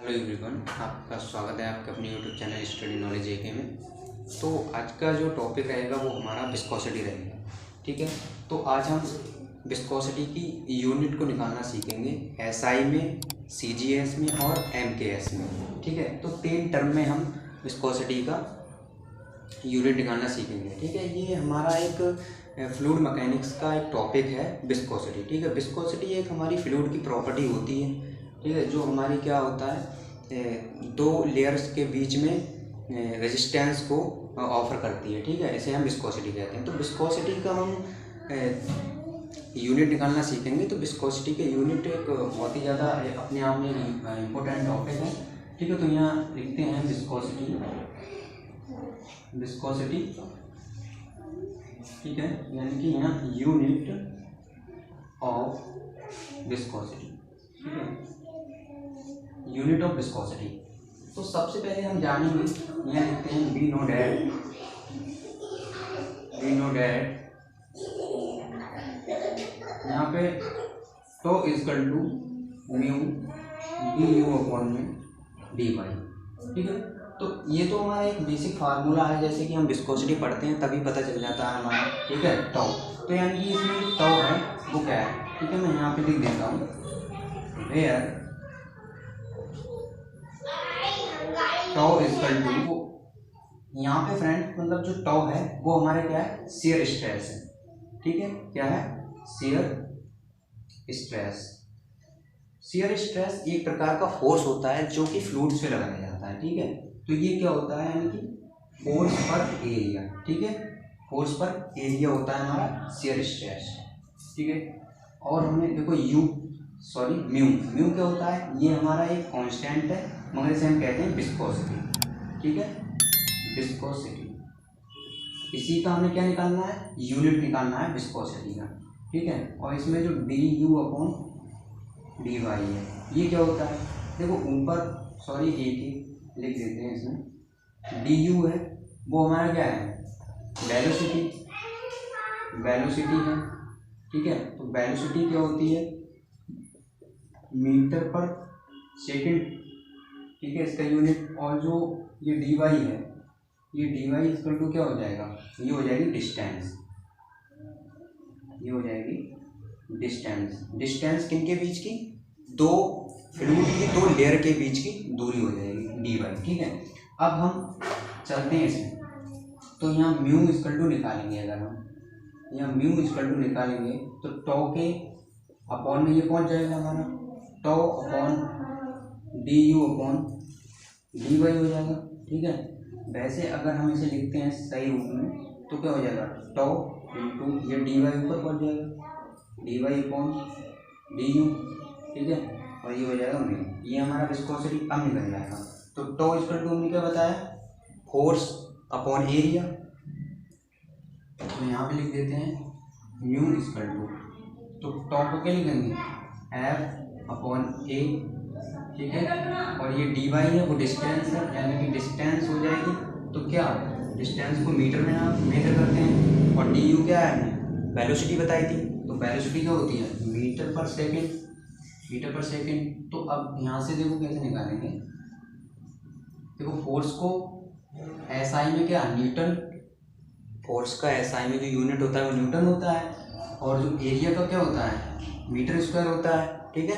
Hello everyone, आपका स्वागत है आपके अपने यूट्यूब चैनल स्टडी नॉलेज एके में। तो आज का जो टॉपिक रहेगा वो हमारा विस्कोसिटी रहेगा। ठीक है, तो आज हम विस्कोसिटी की यूनिट को निकालना सीखेंगे एसआई में, सीजीएस में और एमकेएस में। ठीक है, तो 3 टर्म में हम विस्कोसिटी का यूनिट निकालना सीखेंगे। ठीक है, ये हमारा एक फ्लूइड मैकेनिक्स का एक टॉपिक है विस्कोसिटी। ठीक है, विस्कोसिटी एक हमारी फ्लूइड की प्रॉपर्टी होती है। ठीक है, जो हमारी क्या होता है, 2 लेयर्स के बीच में रेजिस्टेंस को ऑफर करती है। ठीक है, इसे हम विस्कोसिटी कहते हैं। तो विस्कोसिटी का हम यूनिट निकालना सीखेंगे। तो विस्कोसिटी के यूनिट एक बहुत ही ज़्यादा अपने आप में इम्पोर्टेंट टॉपिक है। ठीक है, तो यहाँ लिखते हैं विस्कोसिटी। ठीक है, यानी कि यहाँ यूनिट ऑफ विस्कोसिटी। ठीक है, यूनिट ऑफ विस्कोसिटी। तो सबसे पहले हम जानेंगे, यहाँ लिखते हैं वी नो डैट यहाँ पे tau is equal to mu D U upon में डी वाई। ठीक है, तो ये तो हमारा एक बेसिक फार्मूला है, जैसे कि हम विस्कोसिटी पढ़ते हैं तभी पता चल जाता है हमारा। ठीक है, टो, तो यानी कि इसमें जो टो है वो क्या है। ठीक है, मैं यहाँ पे लिख देता हूँ वेयर टो इजकल टू, यहाँ पे फ्रेंड मतलब जो टो है वो हमारे क्या है, शियर स्ट्रेस है। ठीक है, क्या है, शियर स्ट्रेस। शियर स्ट्रेस एक प्रकार का फोर्स होता है जो कि फ्लूइड्स पे लगाया जाता है। ठीक है, तो ये क्या होता है, यानी कि फोर्स पर एरिया। ठीक है, फोर्स पर एरिया होता है हमारा शियर स्ट्रेस। ठीक है, और हमने देखो म्यू क्या होता है, ये हमारा एक कांस्टेंट है, मगर इसे हम कहते हैं विस्कोसिटी। ठीक है, विस्कोसिटी, इसी का हमें क्या निकालना है, यूनिट निकालना है विस्कोसिटी का। ठीक है, और इसमें जो D U upon D Y है ये क्या होता है, देखो ऊपर एक ही लिख देते हैं, इसमें डी यू है वो हमारा क्या है, वेलोसिटी है। ठीक है, तो वेलोसिटी क्या होती है, मीटर पर सेकंड। ठीक है, इसका यूनिट, और जो ये डी वाई है, ये डी वाई इक्वल टू क्या हो जाएगा, ये हो जाएगी डिस्टेंस। ये हो जाएगी डिस्टेंस किन के बीच की, 2 फ्लूइड की 2 लेयर के बीच की दूरी हो जाएगी, डी वाई। ठीक है, अब हम चलते हैं इसमें, तो यहाँ म्यू इक्वल टू निकालेंगे। अगर हम यहाँ म्यू इक्वल टू निकालेंगे तो टो के अपॉन में ये पहुँच जाएगा हमारा, tau upon D U upon D Y हो जाएगा। ठीक है, वैसे अगर हम इसे लिखते हैं सही रूप में तो क्या हो जाएगा, टो इंटू ये डी वाई ऊपर पहुँच जाएगा, D Y upon D U. ठीक है, और ये हो जाएगा म्यू, ये हमारा विस्कोसिटी अब निकल जाएगा। तो टो इक्वल टू हमने क्या बताया, फोर्स अपॉन एरिया। तो यहाँ पे लिख देते हैं म्यू इक्वल टू, तो टो को क्या लिखेंगे, एफ अपॉन ए। ठीक है, और ये डी वाई है वो डिस्टेंस है, यानी कि डिस्टेंस हो जाएगी, तो क्या डिस्टेंस को मीटर में आप मेजर करते हैं, और डी यू क्या है, वेलोसिटी बताई थी, तो वेलोसिटी क्या होती है, मीटर पर सेकेंड। तो अब यहाँ से देखो कैसे निकालेंगे, देखो फोर्स को एसआई में क्या, न्यूटन, फोर्स का एसआई में जो यूनिट होता है वो न्यूटन होता है, और जो एरिया का क्या होता है, मीटर स्क्वायर होता है। ठीक है,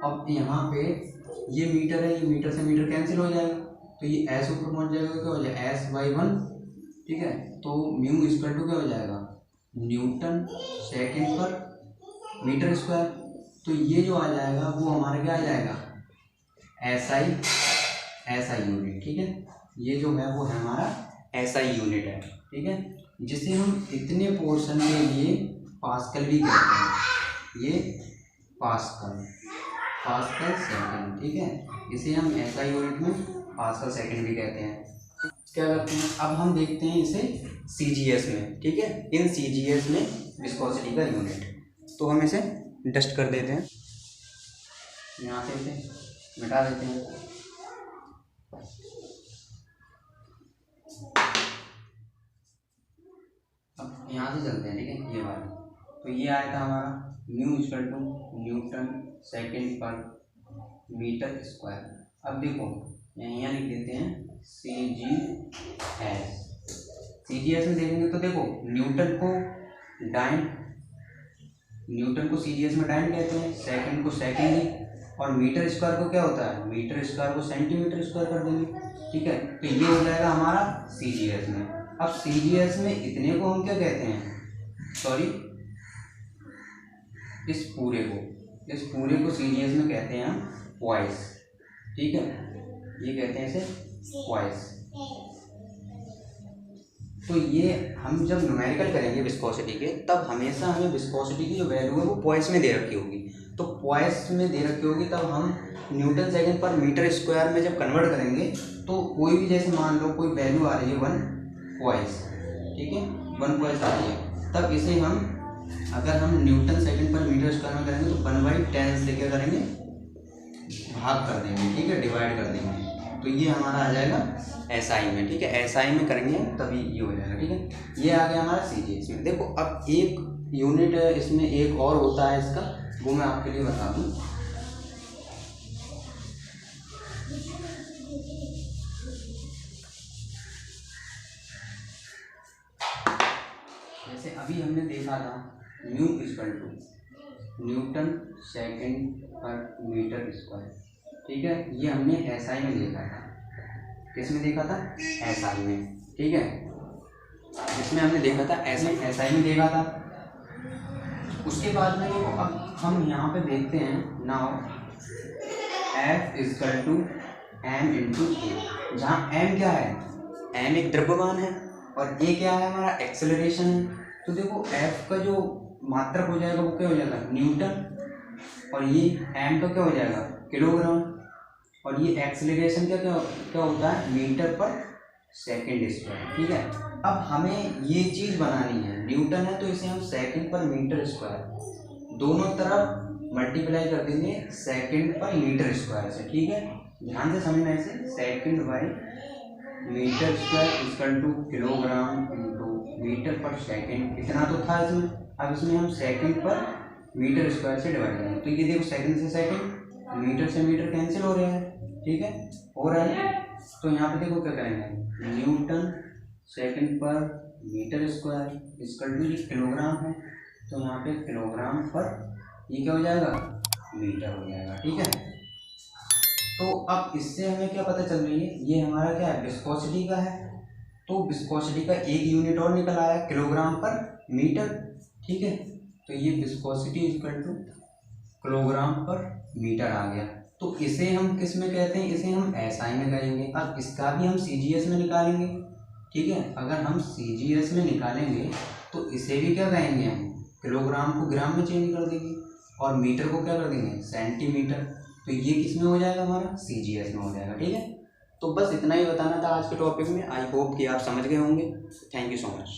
अब यहाँ पे ये मीटर है, ये मीटर से मीटर कैंसिल हो जाएगा, तो ये एस ऊपर पहुँच जाएगा, क्या हो जाएगा, S/1। ठीक है, तो म्यू इक्वल टू क्या हो जाएगा, न्यूटन सेकेंड पर मीटर स्क्वायर। तो ये जो आ जाएगा वो हमारा क्या आ जाएगा, एसआई यूनिट। ठीक है, ये जो है वो है हमारा एसआई यूनिट है। ठीक है, जिसे हम इतने पोर्शन के लिए पास्कल भी कहते हैं, ये पास्कल सेकंड। ठीक है, इसे हम एसआई यूनिट में पास्कल सेकंड भी कहते हैं। क्या करते हैं, अब हम देखते हैं इसे सीजीएस में। ठीक है, इन सीजीएस में विस्कोसिटी का यूनिट, तो हम इसे डस्ट कर देते हैं, यहाँ से इसे मिटा देते हैं। अब यहाँ से चलते हैं। ठीक है, ये वाला, तो ये आया था हमारा mu equal to newton second पर मीटर स्क्वायर। अब देखो यहाँ लिख देते हैं CGS। CGS में देखेंगे तो देखो न्यूटन को CGS में डाइन कहते हैं, सेकंड को सेकंड, और मीटर स्क्वायर को क्या होता है, मीटर स्क्वायर को सेंटीमीटर स्क्वायर कर देंगे। ठीक है, तो ये हो जाएगा हमारा CGS में। अब CGS में इतने को हम क्या कहते हैं, सॉरी इस पूरे को CGS में कहते हैं हम पॉइस। ठीक है, ये कहते हैं इसे पॉइस। तो ये हम जब न्यूमेरिकल करेंगे विस्कोसिटी के, तब हमेशा हमें विस्कोसिटी की जो वैल्यू है वो पॉइस में दे रखी होगी। तो पॉइस में दे रखी होगी, तब हम न्यूटन सेकंड पर मीटर स्क्वायर में जब कन्वर्ट करेंगे तो कोई भी, जैसे मान लो कोई वैल्यू आ रही है 1 पॉइस, ठीक है 1 पॉइस आ रही है, तब इसे हम अगर हम न्यूटन सेकंड पर मीटर स्क्वायर में करेंगे तो 1/10 से क्या करेंगे, भाग कर देंगे। ठीक है, डिवाइड कर देंगे। तो ये हमारा आ जाएगा SI में। ठीक है, SI में करेंगे तभी ये हो जाएगा। ठीक है, ये आ गया हमारा CGS में। देखो अब एक यूनिट इसमें एक और होता है इसका, वो मैं आपके लिए बता दूँ। जैसे अभी हमने देखा था nu equal to newton second पर मीटर स्क्वायर। ठीक है, ये हमने SI में देखा था। किस में देखा था, SI में। ठीक है, इसमें हमने देखा था SI में देखा था। उसके बाद में देखो अब हम यहाँ पे देखते हैं, now F equal to M into A, जहाँ M क्या है, M एक द्रव्यमान है और A क्या है, हमारा एक्सेलरेशन है। तो देखो F का जो मात्रक हो जाएगा वो क्या हो जाएगा, न्यूटन, और ये M का क्या हो जाएगा, किलोग्राम, और ये एक्सेलरेशन क्या होता है, मीटर पर सेकंड स्क्वायर। ठीक है, अब हमें ये चीज़ बनानी है, न्यूटन है तो इसे हम सेकंड पर मीटर स्क्वायर दोनों तरफ मल्टीप्लाई कर देंगे सेकंड पर मीटर स्क्वायर से। ठीक है, ध्यान से समझना इसे, second by metre square equal to kilogram into metre पर सेकंड। इतना तो था इसमें, अब इसमें हम सेकंड पर मीटर स्क्वायर से डिवाइड करेंगे। तो ये देखो सेकंड से सेकंड, मीटर से मीटर कैंसिल हो रहे हैं। ठीक है, हो रहा है। तो यहाँ पे देखो क्या करेंगे, न्यूटन सेकंड पर मीटर स्क्वायर इक्वल टू, ये किलोग्राम है तो यहाँ पे किलोग्राम पर ये क्या हो जाएगा, मीटर हो जाएगा। ठीक है, तो अब इससे हमें क्या पता चल रही है, ये हमारा क्या है, विस्कोसिटी का है। तो विस्कोसिटी का एक यूनिट और निकल आया, किलोग्राम पर मीटर। ठीक है, तो ये विस्कोसिटी इक्वल टू किलोग्राम पर मीटर आ गया। तो इसे हम किस में कहते हैं, इसे हम SI में करेंगे। अब इसका भी हम CGS में निकालेंगे। ठीक है, अगर हम CGS में निकालेंगे तो इसे भी क्या कहेंगे, हम किलोग्राम को ग्राम में चेंज कर देंगे और मीटर को क्या कर देंगे, सेंटीमीटर। तो ये किस में हो जाएगा, हमारा CGS में हो जाएगा। ठीक है, तो बस इतना ही बताना था आज के टॉपिक में। आई होप कि आप समझ गए होंगे। Thank you so much.